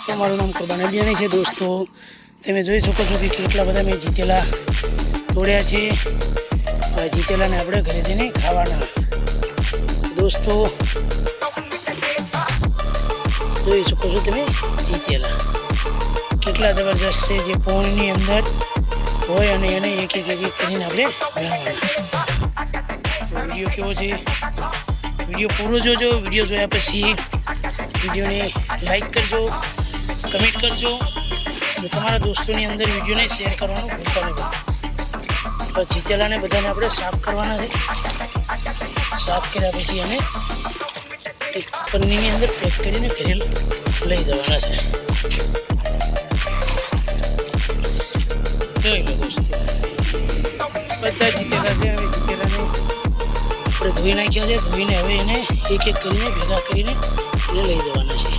તો મારું નામ કુરબાન અલિયાણી છે દોસ્તો. તમે જોઈ શકો છો કે કેટલા બધા મેં જીતેલા તોડ્યા છે. જીતેલાને આપણે ઘરે જઈને ખાવાના દોસ્તો. જોઈ શકો છો તમે જીતેલા કેટલા જબરજસ્ત છે, જે પોણની અંદર હોય અને એને એક એક કરીને આપણે મેળવવાના. વિડીયો કેવો છે, વિડીયો પૂરો જોજો. વિડીયો જોયા પછી વિડીયોને લાઈક કરજો, કમેન્ટ કરજો અને તમારા દોસ્તોની અંદર વિડીયોને શેર કરવાનું ભૂલતા નહીં. તો જીતેલાને બધાને આપણે સાફ કરવાના છે. સાફ કર્યા પછી એને એક પન્નીની અંદર પેક કરીને ઘરે લઈ જવાના છે. જોઈ લો દોસ્તો, બધા જીતેલા છે. હવે જીતેલાને આપણે ધોઈ નાખ્યા છે. ધોઈને હવે એને એક એક કરીને ભેગા કરીને એને લઈ જવાના છે.